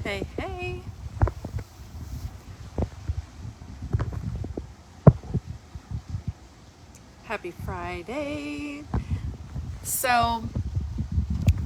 Hey, hey. Happy Friday. So,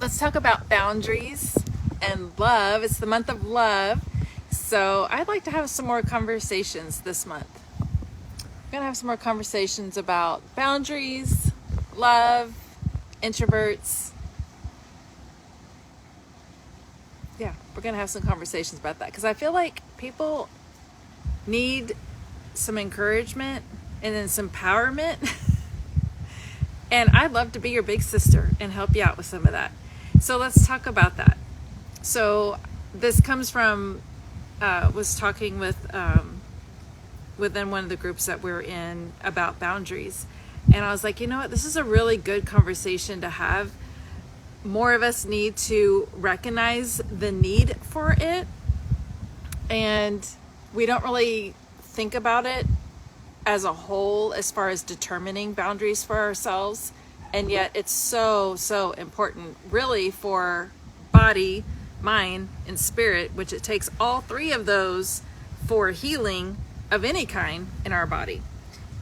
let's talk about boundaries and love. It's the month of love. So, I'd like to have some more conversations this month. We're going to have some more conversations about boundaries, love, introverts. Yeah, we're going to have some conversations about that because I feel like people need some encouragement and then some empowerment. And I'd love to be your big sister and help you out with some of that. So let's talk about that. So this comes from, was talking with, within one of the groups that we're in about boundaries. And I was like, you know what, this is a really good conversation to have. More of us need to recognize the need for it. And we don't really think about it as a whole as far as determining boundaries for ourselves. And yet it's so important really for body, mind, and spirit, which it takes all three of those for healing of any kind in our body,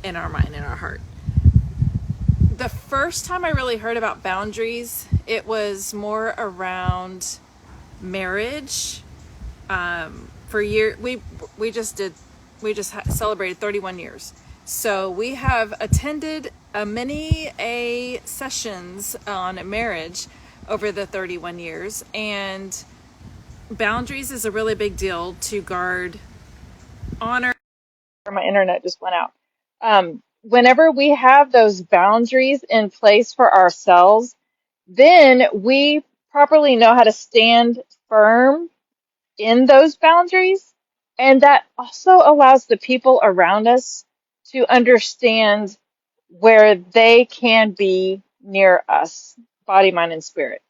in our mind, in our heart. The first time I really heard about boundaries, it was more around marriage. For year, we just celebrated 31 years. So we have attended many sessions on marriage over the 31 years, and boundaries is a really big deal to guard honor. My internet just went out. Whenever we have those boundaries in place for ourselves, then we properly know how to stand firm in those boundaries. And that also allows the people around us to understand where they can be near us, body, mind, and spirit.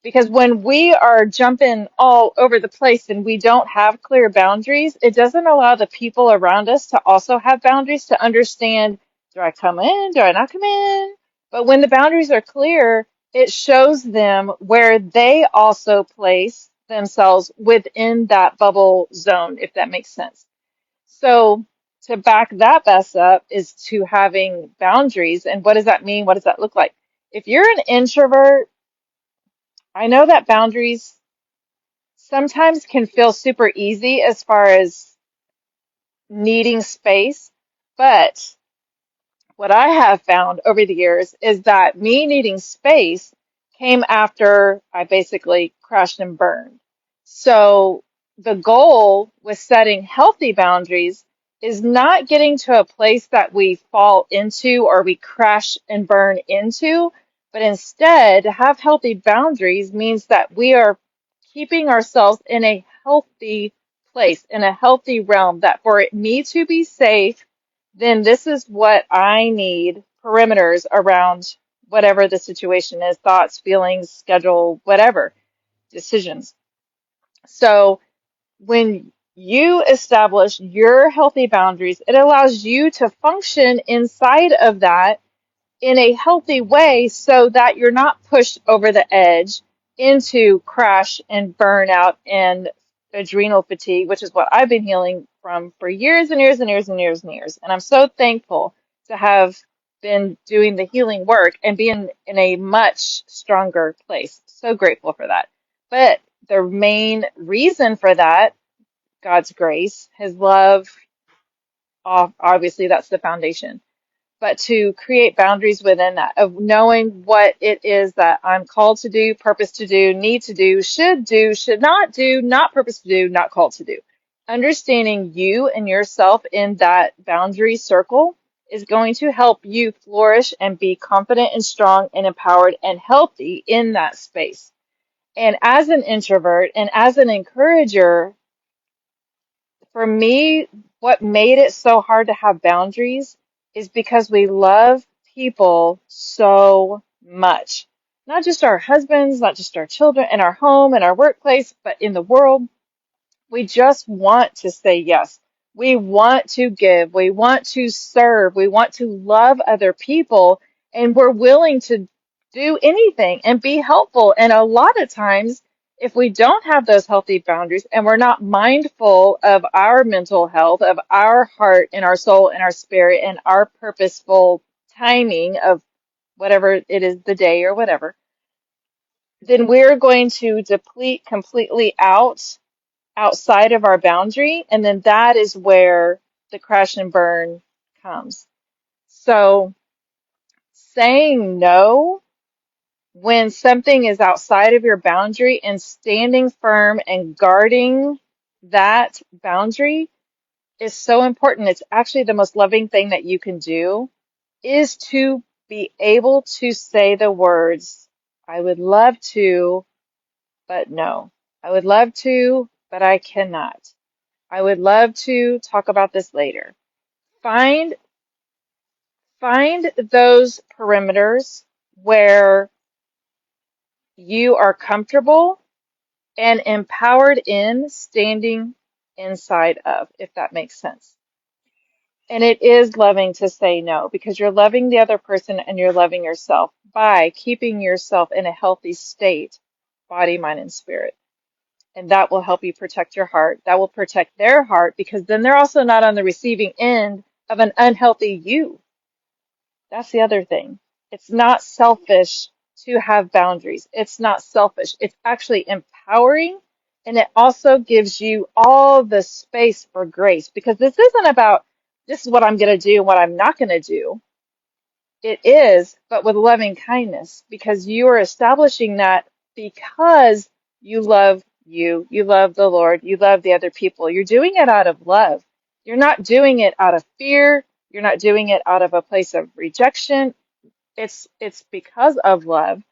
Because when we are jumping all over the place and we don't have clear boundaries, it doesn't allow the people around us to also have boundaries to understand, do I come in? Do I not come in? But when the boundaries are clear, it shows them where they also place themselves within that bubble zone, if that makes sense. So to back that best up is to having boundaries. And what does that mean? What does that look like? If you're an introvert, I know that boundaries sometimes can feel super easy as far as needing space, but what I have found over the years is that me needing space came after I basically crashed and burned. So the goal with setting healthy boundaries is not getting to a place that we fall into or we crash and burn into, but instead to have healthy boundaries means that we are keeping ourselves in a healthy place, in a healthy realm, that for me to be safe, then this is what I need perimeters around whatever the situation is, thoughts, feelings, schedule, whatever, decisions. So when you establish your healthy boundaries, it allows you to function inside of that in a healthy way so that you're not pushed over the edge into crash and burnout and adrenal fatigue, which is what I've been healing from for years and years and years and years and years. And I'm so thankful to have been doing the healing work and being in a much stronger place. So grateful for that. But the main reason for that, God's grace, His love, obviously that's the foundation, but to create boundaries within that of knowing what it is that I'm called to do, purpose to do, need to do, should not do, not purpose to do, not called to do. Understanding you and yourself in that boundary circle is going to help you flourish and be confident and strong and empowered and healthy in that space. And as an introvert and as an encourager, for me, what made it so hard to have boundaries is because we love people so much. Not just our husbands, not just our children, in our home, in our workplace, but in the world. We just want to say yes. We want to give. We want to serve. We want to love other people. And we're willing to do anything and be helpful. And a lot of times if we don't have those healthy boundaries and we're not mindful of our mental health, of our heart and our soul and our spirit and our purposeful timing of whatever it is, the day or whatever, then we're going to deplete completely outside of our boundary. And then that is where the crash and burn comes. So saying no when something is outside of your boundary and standing firm and guarding that boundary is so important. It's actually the most loving thing that you can do is to be able to say the words, I would love to, but no. I would love to, but I cannot. I would love to talk about this later. Find find those perimeters where you are comfortable and empowered in standing inside of, if that makes sense. And it is loving to say no because you're loving the other person and you're loving yourself by keeping yourself in a healthy state, body, mind, and spirit. And that will help you protect your heart. That will protect their heart because then they're also not on the receiving end of an unhealthy you. That's the other thing. It's not selfish to have boundaries. It's not selfish. It's actually empowering. And it also gives you all the space for grace because this isn't about this is what I'm going to do and what I'm not going to do. It is, but with loving kindness because you are establishing that because you love the Lord, you love the other people. You're doing it out of love. You're not doing it out of fear. You're not doing it out of a place of rejection. It's because of love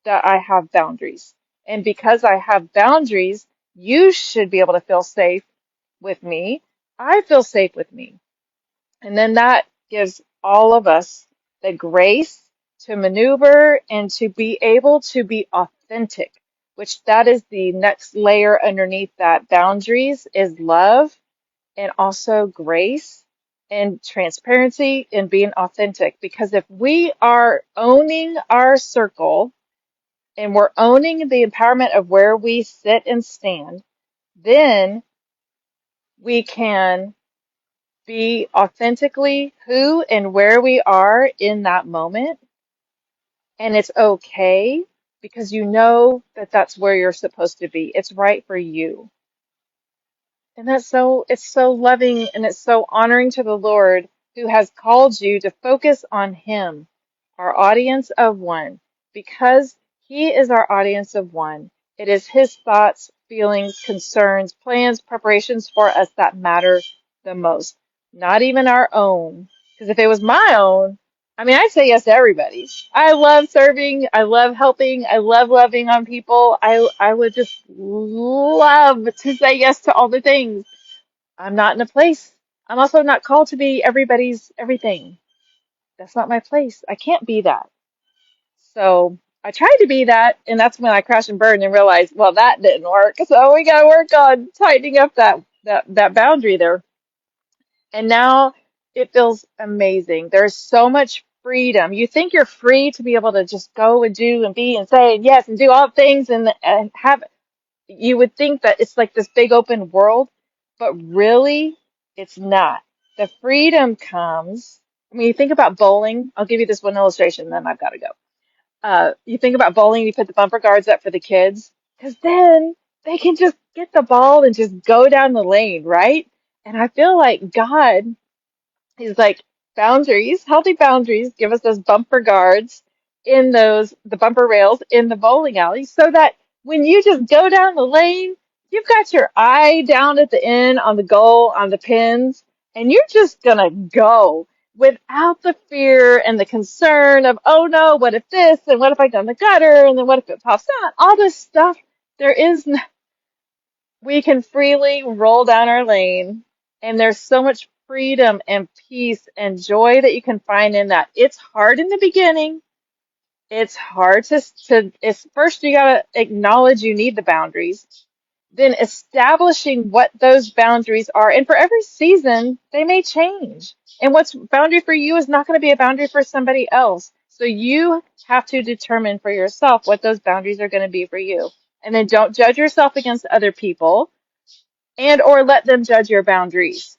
that I have boundaries. And because I have boundaries, you should be able to feel safe with me. I feel safe with me. And then that gives all of us the grace to maneuver and to be able to be authentic, which that is the next layer underneath that. Boundaries is love and also grace and transparency and being authentic. Because if we are owning our circle and we're owning the empowerment of where we sit and stand, then we can be authentically who and where we are in that moment. And it's okay because you know that that's where you're supposed to be. It's right for you. And it's so loving and it's so honoring to the Lord who has called you to focus on Him, our audience of one, because He is our audience of one. It is His thoughts, feelings, concerns, plans, preparations for us that matter the most, not even our own. Because if it was my own, I mean, I'd say yes to everybody. I love serving. I love helping. I love loving on people. I would just love to say yes to all the things. I'm not in a place. I'm also not called to be everybody's everything. That's not my place. I can't be that. So I tried to be that, and that's when I crashed and burned and realized, well, that didn't work. So we got to work on tightening up that boundary there. And now it feels amazing. There's so much freedom. You think you're free to be able to just go and do and be and say and yes and do all things and have, you would think that it's like this big open world, but really it's not. The freedom comes. I mean, you think about bowling. I'll give you this one illustration, then I've got to go. You think about bowling, you put the bumper guards up for the kids, because then they can just get the ball and just go down the lane, right? And I feel like God is like boundaries, healthy boundaries, give us those bumper guards in the bumper rails in the bowling alley so that when you just go down the lane, you've got your eye down at the end on the goal, on the pins, and you're just gonna go without the fear and the concern of, oh no, what if this, and what if I go in the gutter, and then what if it pops out? All this stuff. There is we can freely roll down our lane, and there's so much freedom and peace and joy that you can find in that. It's hard in the beginning. It's hard to it's first you gotta acknowledge you need the boundaries, then establishing what those boundaries are. And for every season, they may change. And what's boundary for you is not going to be a boundary for somebody else. So you have to determine for yourself what those boundaries are going to be for you. And then don't judge yourself against other people and or let them judge your boundaries.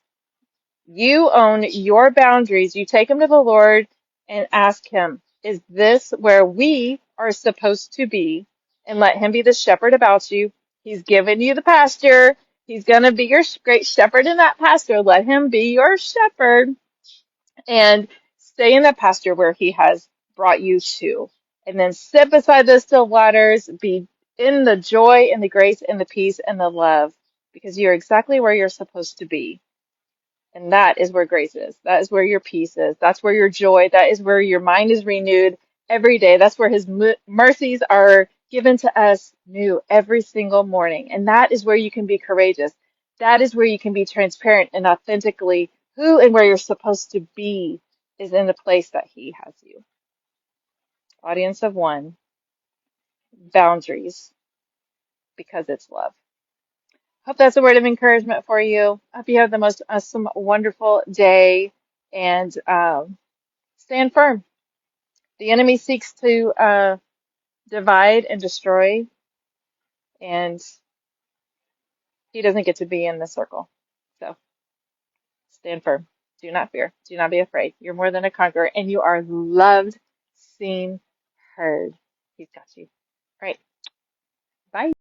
You own your boundaries. You take them to the Lord and ask him, is this where we are supposed to be? And let him be the shepherd about you. He's given you the pasture. He's going to be your great shepherd in that pasture. Let him be your shepherd and stay in the pasture where he has brought you to. And then sit beside the still waters, be in the joy and the grace and the peace and the love, because you're exactly where you're supposed to be. And that is where grace is. That is where your peace is. That's where your joy, that is where your mind is renewed every day. That's where his mercies are given to us new every single morning. And that is where you can be courageous. That is where you can be transparent and authentically who and where you're supposed to be is in the place that he has you. Audience of one, boundaries, because it's love. Hope that's a word of encouragement for you. Hope you have the most awesome, wonderful day and stand firm. The enemy seeks to divide and destroy, and he doesn't get to be in the circle. So stand firm. Do not fear. Do not be afraid. You're more than a conqueror, and you are loved, seen, heard. He's got you. All right. Bye.